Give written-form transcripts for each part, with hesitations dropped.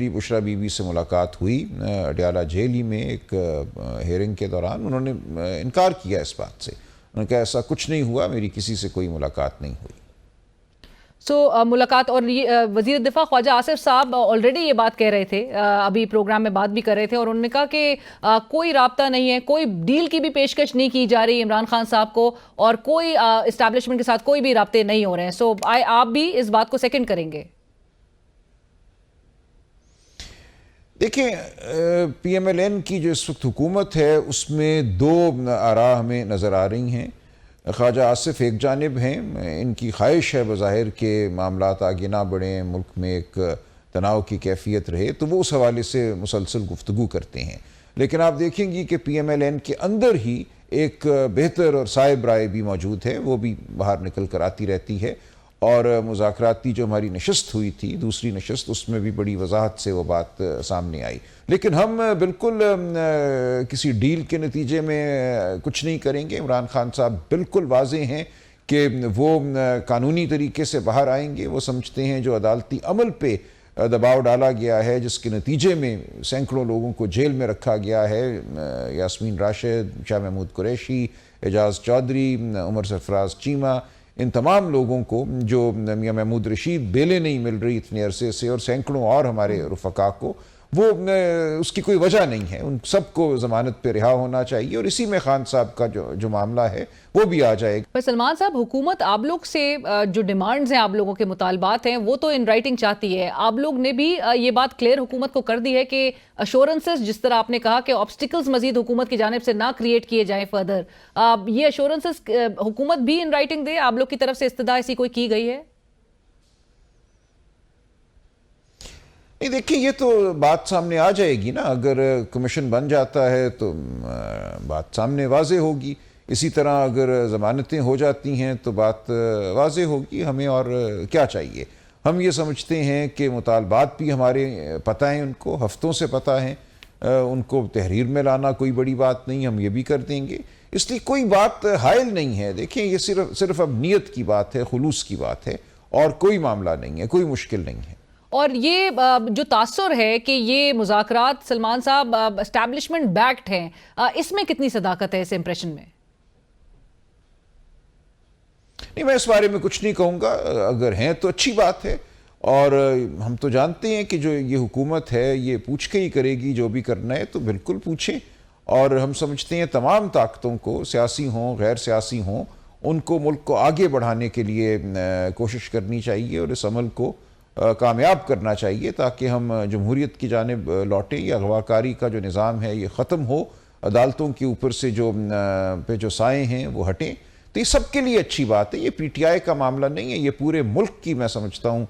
Bushra be be سے ملاقات ہوئی اڈیالہ جیل ہی میں ایک ہیئرنگ کے دوران. انہوں نے انکار کیا اس بات سے. انہوں نے کہا ایسا کچھ نہیں ہوا, میری کسی سے کوئی ملاقات نہیں ہوئی. ملاقات. اور وزیر دفاع خواجہ آصف صاحب آلریڈی یہ بات کہہ رہے تھے, ابھی پروگرام میں بات بھی کر رہے تھے, اور انہوں نے کہا کہ کوئی رابطہ نہیں ہے, کوئی ڈیل کی بھی پیشکش نہیں کی جا رہی عمران خان صاحب کو, اور کوئی اسٹیبلشمنٹ کے ساتھ کوئی بھی رابطے نہیں ہو رہے ہیں. آپ بھی اس بات کو سیکنڈ کریں گے؟ دیکھیں, پی ایم ایل این کی جو اس وقت حکومت ہے اس میں دو آراء ہمیں نظر آ رہی ہیں. خواجہ آصف ایک جانب ہیں, ان کی خواہش ہے بظاہر کہ معاملات آگے نہ بڑھیں, ملک میں ایک تناؤ کی کیفیت رہے, تو وہ اس حوالے سے مسلسل گفتگو کرتے ہیں. لیکن آپ دیکھیں گی کہ پی ایم ایل این کے اندر ہی ایک بہتر اور صائب رائے بھی موجود ہے, وہ بھی باہر نکل کر آتی رہتی ہے. اور مذاکراتی جو ہماری نشست ہوئی تھی, دوسری نشست, اس میں بھی بڑی وضاحت سے وہ بات سامنے آئی. لیکن ہم بالکل کسی ڈیل کے نتیجے میں کچھ نہیں کریں گے. عمران خان صاحب بالکل واضح ہیں کہ وہ قانونی طریقے سے باہر آئیں گے. وہ سمجھتے ہیں جو عدالتی عمل پہ دباؤ ڈالا گیا ہے, جس کے نتیجے میں سینکڑوں لوگوں کو جیل میں رکھا گیا ہے, یاسمین راشد, شاہ محمود قریشی, اعجاز چودھری, عمر سرفراز چیمہ, ان تمام لوگوں کو, جو میاں محمود رشید بیلیں نہیں مل رہی اتنے عرصے سے, اور سینکڑوں اور ہمارے رفقا کو, وہ اس کی کوئی وجہ نہیں ہے. ان سب کو ضمانت پہ رہا ہونا چاہیے, اور اسی میں خان صاحب کا جو معاملہ ہے وہ بھی آ جائے گا. پر سلمان صاحب, حکومت آپ لوگ سے جو ڈیمانڈز ہیں, آپ لوگوں کے مطالبات ہیں, وہ تو ان رائٹنگ چاہتی ہے. آپ لوگ نے بھی یہ بات کلیئر حکومت کو کر دی ہے کہ ایشورنسز, جس طرح آپ نے کہا کہ آبسٹیکلز مزید حکومت کی جانب سے نہ کریٹ کیے جائیں فردر, یہ ایشورنسز حکومت بھی ان رائٹنگ دے, آپ لوگ کی طرف سے استدعا ایسی کوئی کی گئی ہے؟ نہیں, دیکھیں, یہ تو بات سامنے آ جائے گی نا. اگر کمیشن بن جاتا ہے تو بات سامنے واضح ہوگی. اسی طرح اگر ضمانتیں ہو جاتی ہیں تو بات واضح ہوگی. ہمیں اور کیا چاہیے؟ ہم یہ سمجھتے ہیں کہ مطالبات بھی ہمارے پتہ ہیں, ان کو ہفتوں سے پتہ ہیں, ان کو تحریر میں لانا کوئی بڑی بات نہیں, ہم یہ بھی کر دیں گے. اس لیے کوئی بات حائل نہیں ہے. دیکھیں, یہ صرف اب نیت کی بات ہے, خلوص کی بات ہے, اور کوئی معاملہ نہیں ہے, کوئی مشکل نہیں ہے. اور یہ جو تاثر ہے کہ یہ مذاکرات سلمان صاحب اسٹیبلشمنٹ بیکڈ ہیں, اس میں کتنی صداقت ہے اس امپریشن میں؟ نہیں, میں اس بارے میں کچھ نہیں کہوں گا. اگر ہیں تو اچھی بات ہے, اور ہم تو جانتے ہیں کہ جو یہ حکومت ہے یہ پوچھ کے ہی کرے گی. جو بھی کرنا ہے تو بالکل پوچھیں, اور ہم سمجھتے ہیں تمام طاقتوں کو, سیاسی ہوں غیر سیاسی ہوں, ان کو ملک کو آگے بڑھانے کے لیے کوشش کرنی چاہیے, اور اس عمل کو کامیاب کرنا چاہیے, تاکہ ہم جمہوریت کی جانب لوٹیں. یہ اغواکاری کا جو نظام ہے یہ ختم ہو, عدالتوں کے اوپر سے جو سائیں ہیں وہ ہٹیں. تو یہ سب کے لیے اچھی بات ہے. یہ پی ٹی آئی کا معاملہ نہیں ہے, یہ پورے ملک کی میں سمجھتا ہوں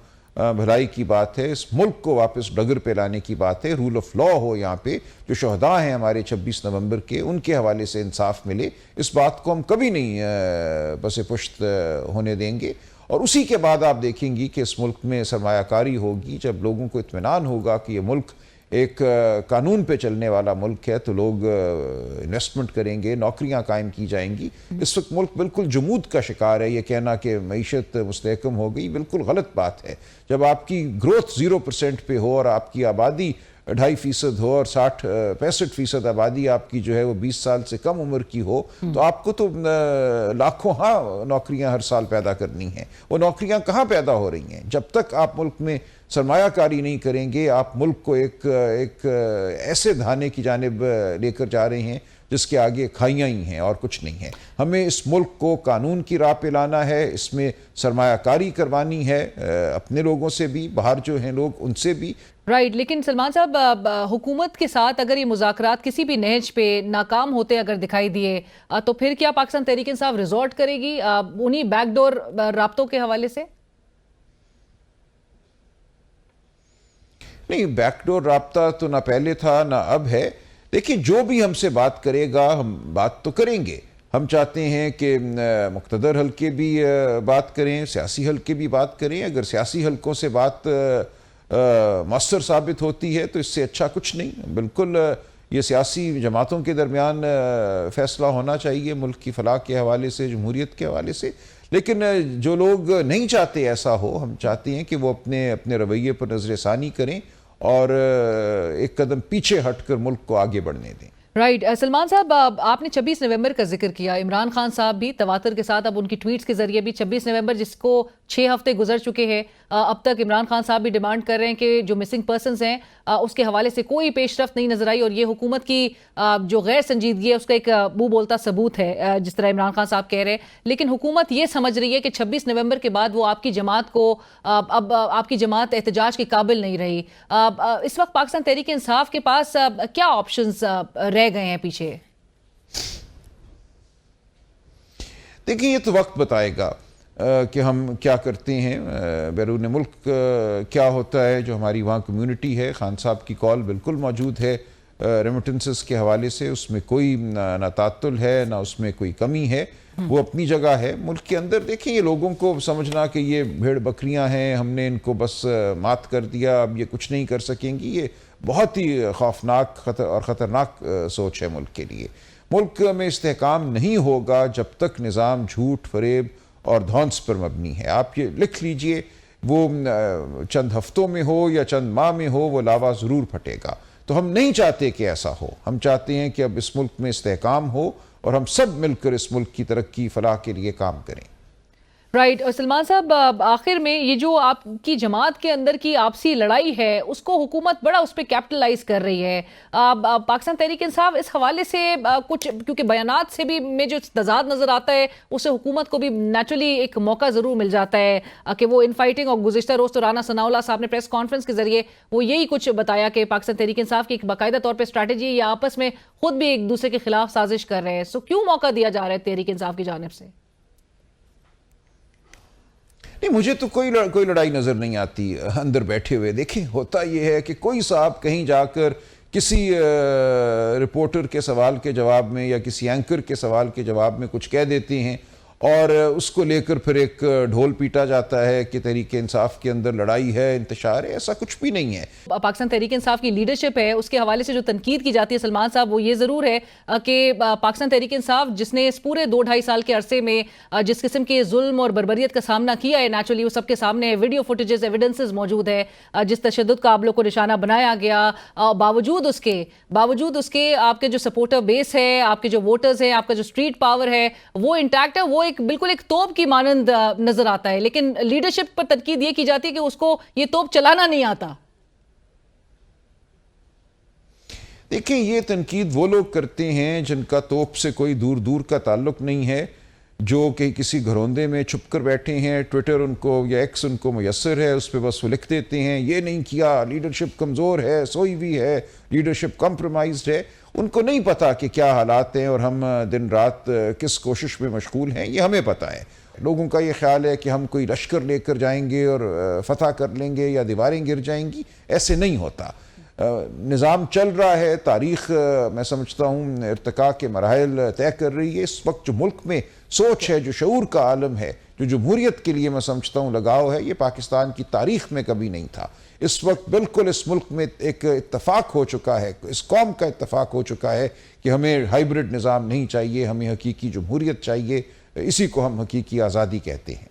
بھلائی کی بات ہے. اس ملک کو واپس ڈگر پہ لانے کی بات ہے. رول آف لا ہو یہاں پہ. جو شہداء ہیں ہمارے 26 نومبر کے, ان کے حوالے سے انصاف ملے. اس بات کو ہم کبھی نہیں پس پشت ہونے دیں گے. اور اسی کے بعد آپ دیکھیں گی کہ اس ملک میں سرمایہ کاری ہوگی. جب لوگوں کو اطمینان ہوگا کہ یہ ملک ایک قانون پہ چلنے والا ملک ہے, تو لوگ انویسٹمنٹ کریں گے, نوکریاں قائم کی جائیں گی. اس وقت ملک بالکل جمود کا شکار ہے. یہ کہنا کہ معیشت مستحکم ہو گئی, بالکل غلط بات ہے. جب آپ کی گروتھ 0% پہ ہو, اور آپ کی آبادی 2.5% ہو, اور 65% آبادی آپ کی جو ہے وہ 20 سال سے کم عمر کی ہو, تو آپ کو تو لاکھوں نوکریاں ہر سال پیدا کرنی ہیں. وہ نوکریاں کہاں پیدا ہو رہی ہیں؟ جب تک آپ ملک میں سرمایہ کاری نہیں کریں گے, آپ ملک کو ایک ایسے دھانے کی جانب لے کر جا رہے ہیں جس کے آگے کھائیاں ہی ہیں اور کچھ نہیں ہے. ہمیں اس ملک کو قانون کی راہ پہ لانا ہے, اس میں سرمایہ کاری کروانی ہے, اپنے لوگوں سے بھی, باہر جو ہیں لوگ ان سے بھی. رائٹ. لیکن سلمان صاحب, حکومت کے ساتھ اگر یہ مذاکرات کسی بھی نہج پہ ناکام ہوتے اگر دکھائی دیے, تو پھر کیا پاکستان تحریک انصاف ریزورٹ کرے گی انہی بیک ڈور رابطوں کے حوالے سے؟ نہیں, بیک ڈور رابطہ تو نہ پہلے تھا نہ اب ہے. دیکھیں, جو بھی ہم سے بات کرے گا ہم بات تو کریں گے. ہم چاہتے ہیں کہ مقتدر حلقے بھی بات کریں, سیاسی حلقے بھی بات کریں. اگر سیاسی حلقوں سے بات مؤثر ثابت ہوتی ہے تو اس سے اچھا کچھ نہیں. بالکل یہ سیاسی جماعتوں کے درمیان فیصلہ ہونا چاہیے, ملک کی فلاح کے حوالے سے, جمہوریت کے حوالے سے. لیکن جو لوگ نہیں چاہتے ایسا ہو, ہم چاہتے ہیں کہ وہ اپنے رویے پر نظر ثانی کریں, اور ایک قدم پیچھے ہٹ کر ملک کو آگے بڑھنے دیں۔ رائٹ سلمان صاحب، آپ نے 26 نومبر کا ذکر کیا، عمران خان صاحب بھی تواتر کے ساتھ اب ان کی ٹویٹس کے ذریعے بھی 26 نومبر جس کو 6 ہفتے گزر چکے ہیں، اب تک عمران خان صاحب بھی ڈیمانڈ کر رہے ہیں کہ جو مسنگ پرسنز ہیں اس کے حوالے سے کوئی پیش رفت نہیں نظر آئی، اور یہ حکومت کی جو غیر سنجیدگی ہے اس کا ایک منہ بولتا ثبوت ہے جس طرح عمران خان صاحب کہہ رہے ہیں۔ لیکن حکومت یہ سمجھ رہی ہے کہ 26 نومبر کے بعد وہ آپ کی جماعت کو اب آپ کی جماعت احتجاج کے قابل نہیں رہی۔ اس وقت پاکستان تحریک انصاف کے پاس کیا آپشنز رہ گئے ہیں پیچھے؟ دیکھیں، یہ تو وقت بتائے گا کہ ہم کیا کرتے ہیں، بیرون ملک کیا ہوتا ہے۔ جو ہماری وہاں کمیونٹی ہے، خان صاحب کی کال بالکل موجود ہے ریمیٹنسز کے حوالے سے، اس میں کوئی نہ تعطل ہے نہ اس میں کوئی کمی ہے، وہ اپنی جگہ ہے۔ ملک کے اندر دیکھیں، یہ لوگوں کو سمجھنا کہ یہ بھیڑ بکریاں ہیں، ہم نے ان کو بس مات کر دیا، اب یہ کچھ نہیں کر سکیں گی، یہ بہت ہی خوفناک اور خطرناک سوچ ہے ملک کے لیے۔ ملک میں استحکام نہیں ہوگا جب تک نظام جھوٹ، فریب اور دھونس پر مبنی ہے۔ آپ یہ لکھ لیجئے، وہ چند ہفتوں میں ہو یا چند ماہ میں ہو، وہ لاوا ضرور پھٹے گا۔ تو ہم نہیں چاہتے کہ ایسا ہو، ہم چاہتے ہیں کہ اب اس ملک میں استحکام ہو اور ہم سب مل کر اس ملک کی ترقی فلاح کے لیے کام کریں۔ رائٹ، اور سلمان صاحب آخر میں یہ جو آپ کی جماعت کے اندر کی آپسی لڑائی ہے اس کو حکومت بڑا اس پہ کیپٹلائز کر رہی ہے۔ پاکستان تحریک انصاف اس حوالے سے کچھ، کیونکہ بیانات سے بھی میں جو تضاد نظر آتا ہے اس سے حکومت کو بھی نیچرلی ایک موقع ضرور مل جاتا ہے کہ وہ ان فائٹنگ، اور گزشتہ روز تو رانا ثناء اللہ صاحب نے پریس کانفرنس کے ذریعے وہ یہی کچھ بتایا کہ پاکستان تحریک انصاف کی ایک باقاعدہ طور پہ اسٹریٹجی ہے، یا آپس میں خود بھی ایک دوسرے کے خلاف سازش کر رہے ہیں۔ سو کیوں موقع دیا جا رہا ہے تحریک انصاف کی جانب سے؟ نہیں، مجھے تو کوئی لڑائی نظر نہیں آتی اندر بیٹھے ہوئے۔ دیکھیں، ہوتا یہ ہے کہ کوئی صاحب کہیں جا کر کسی رپورٹر کے سوال کے جواب میں یا کسی اینکر کے سوال کے جواب میں کچھ کہہ دیتے ہیں، اور اس کو لے کر پھر ایک ڈھول پیٹا جاتا ہے کہ تحریک انصاف کے اندر لڑائی ہے، انتشار ہے۔ ایسا کچھ بھی نہیں ہے۔ پاکستان تحریک انصاف کی لیڈرشپ ہے، اس کے حوالے سے جو تنقید کی جاتی ہے سلمان صاحب، وہ یہ ضرور ہے کہ پاکستان تحریک انصاف جس نے اس پورے 2-2.5 سال کے عرصے میں جس قسم کے ظلم اور بربریت کا سامنا کیا ہے، نیچرلی وہ سب کے سامنے ویڈیو فوٹیجز، ایویڈنسز موجود ہے، جس تشدد کا آپ لوگ کو نشانہ بنایا گیا، باوجود اس کے آپ کے جو سپورٹر بیس ہے، آپ کے جو ووٹرز ہیں، آپ کا جو اسٹریٹ پاور ہے، وہ انٹیکٹ ہے، وہ بالکل ایک توپ کی مانند نظر آتا ہے۔ لیکن لیڈرشپ پر تنقید یہ کی جاتی ہے کہ اس کو یہ توپ چلانا نہیں آتا۔ دیکھیں، یہ تنقید وہ لوگ کرتے ہیں جن کا توپ سے کوئی دور کا تعلق نہیں ہے، جو کہ کسی گھروندے میں چھپ کر بیٹھے ہیں، ٹویٹر ان کو یا ایکس ان کو میسر ہے، اس پہ بس وہ لکھ دیتے ہیں یہ نہیں کیا، لیڈرشپ کمزور ہے، سوئی ہوئی ہے، لیڈرشپ کمپرومائزڈ ہے۔ ان کو نہیں پتا کہ کیا حالات ہیں اور ہم دن رات کس کوشش میں مشغول ہیں، یہ ہمیں پتا ہے۔ لوگوں کا یہ خیال ہے کہ ہم کوئی لشکر لے کر جائیں گے اور فتح کر لیں گے یا دیواریں گر جائیں گی، ایسے نہیں ہوتا۔ نظام چل رہا ہے، تاریخ میں سمجھتا ہوں ارتقاء کے مراحل طے کر رہی ہے۔ اس وقت جو ملک میں سوچ ہے، جو شعور کا عالم ہے، جو جمہوریت کے لیے میں سمجھتا ہوں لگاؤ ہے، یہ پاکستان کی تاریخ میں کبھی نہیں تھا۔ اس وقت بالکل اس ملک میں ایک اتفاق ہو چکا ہے، اس قوم کا اتفاق ہو چکا ہے کہ ہمیں ہائیبرڈ نظام نہیں چاہیے، ہمیں حقیقی جمہوریت چاہیے، اسی کو ہم حقیقی آزادی کہتے ہیں۔